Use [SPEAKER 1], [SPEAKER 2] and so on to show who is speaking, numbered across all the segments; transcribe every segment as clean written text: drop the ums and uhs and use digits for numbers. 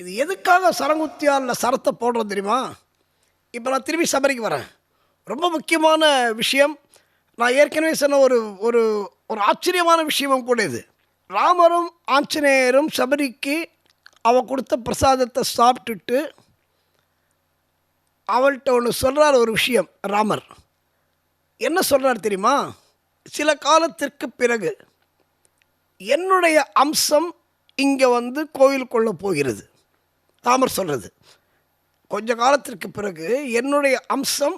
[SPEAKER 1] இது எதுக்காக சரங்குத்தியாலில் சரத்தை போடுறோம் தெரியுமா? இப்போ நான் திரும்பி சபரிக்கு வரேன். ரொம்ப முக்கியமான விஷயம். நான் ஏற்கனவே சொன்ன ஒரு ஒரு ஒரு ஆச்சரியமான விஷயமும் கூட இது. ராமரும் ஆஞ்சநேயரும் சபரிக்கு அவள் கொடுத்த பிரசாதத்தை சாப்பிட்டுட்டு அவள்கிட்ட ஒன்று சொல்கிறார். ஒரு விஷயம் ராமர் என்ன சொல்கிறார் தெரியுமா? சில காலத்திற்கு பிறகு என்னுடைய அம்சம் இங்கே வந்து கோயிலுக்குள்ளே போகிறது. ராமர் சொல்கிறது, கொஞ்ச காலத்திற்கு பிறகு என்னுடைய அம்சம்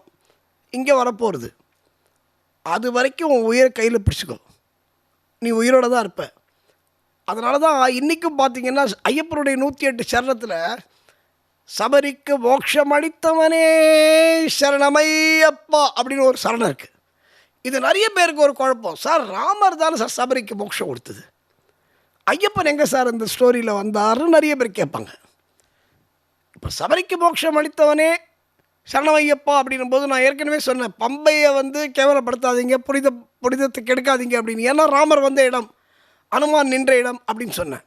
[SPEAKER 1] இங்கே வரப்போகிறது. அது வரைக்கும் உன் உயிரை கையில் பிடிச்சிக்கோ, நீ உயிரோடு தான் இருப்ப. அதனால தான் இன்றைக்கும் பார்த்திங்கன்னா ஐயப்பனுடைய 108 சரணத்தில் சபரிக்கு மோட்சம் அளித்தவனே சரணமையப்பா அப்படின்னு ஒரு சரணம் இருக்குது. இது நிறைய பேருக்கு ஒரு குழப்பம். சார், ராமர் தானே சார் சபரிக்கு மோட்சம் கொடுத்தது, ஐயப்பன் எங்கே சார் இந்த ஸ்டோரியில் வந்தாருன்னு நிறைய பேர் கேட்பாங்க. இப்போ சபரிக்கு மோட்சம் அளித்தவனே சரணமையப்பா அப்படின்னும் போது நான் ஏற்கனவே சொன்னேன், பம்பையை வந்து கேவலப்படுத்தாதீங்க, புனிதத்தை கெடுக்காதீங்க அப்படின்னு. ஏன்னா ராமர் வந்த இடம், அனுமான் நின்ற இடம் அப்படின்னு சொன்னேன்.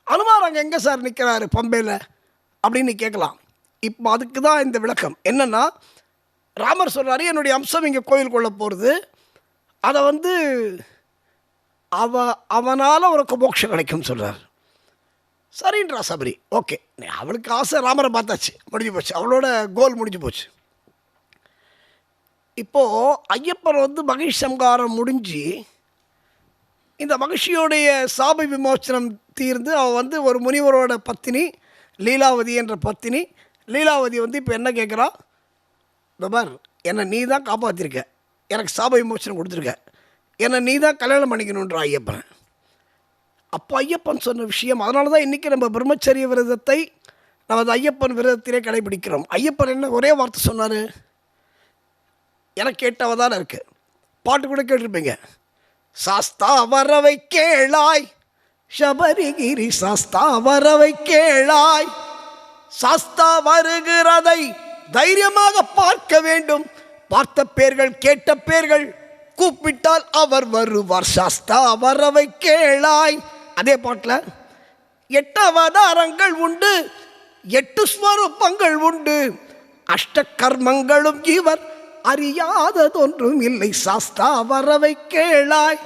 [SPEAKER 1] அனுமார் அங்கே எங்கே சார் நிற்கிறாரு பம்பையில் அப்படின்னு கேட்கலாம். இப்போ அதுக்கு தான் இந்த விளக்கம். என்னென்னா, ராமர் சொல்கிறாரு, என்னுடைய அம்சம் இங்கே கோயிலுக்குள்ளே போகிறது, அதை வந்து அவனால் உனக்கு மோட்சம் கிடைக்கும்னு சொல்கிறார். சரின்றா சபரி, ஓகே. அவளுக்கு ஆசை, ராமரை பார்த்தாச்சு, முடிஞ்சு போச்சு, அவளோட கோல் முடிஞ்சு போச்சு. இப்போது ஐயப்பன் வந்து மகிஷ் சம்காரம் முடிஞ்சு இந்த மகிழ்ச்சியோடைய சாப விமோச்சனம் தீர்ந்து அவள் வந்து ஒரு முனிவரோட பத்தினி லீலாவதி என்ற பத்தினி. லீலாவதி வந்து இப்போ என்ன கேட்குறா? பார், என்னை நீ தான் காப்பாற்றிருக்க, எனக்கு சாப விமோச்சனம் கொடுத்துருக்க, என்னை நீ தான் கல்யாணம் பண்ணிக்கணுன்ற ஐயப்பன். அப்போ ஐயப்பன் சொன்ன விஷயம், அதனால தான் இன்றைக்கி நம்ம பிரம்மச்சரிய விரதத்தை நமது ஐயப்பன் விரதத்திலே கடைபிடிக்கிறோம். ஐயப்பன் என்ன ஒரே வார்த்தை சொன்னார்? எனக்கு கேட்டவ தானே இருக்குது, பாட்டு கூட கேட்டிருப்பீங்க. சாஸ்தா வரவை கேளாய் சபரிகிரி, சாஸ்தா வரவை கேளாய், சாஸ்தா வருகிறதை தைரியமாக பார்க்க வேண்டும், பார்த்த பேர்கள் கேட்ட பேர்கள் கூப்பிட்டால் அவர் வருவார், சாஸ்தா வரவை கேளாய். அதே பாட்டில் 8 அவதாரங்கள் உண்டு, 8 ஸ்வரூபங்கள் உண்டு, அஷ்ட கர்மங்களும் இவர் அறியாததொன்றும் இல்லை, சாஸ்தா வரவை கேளாய்.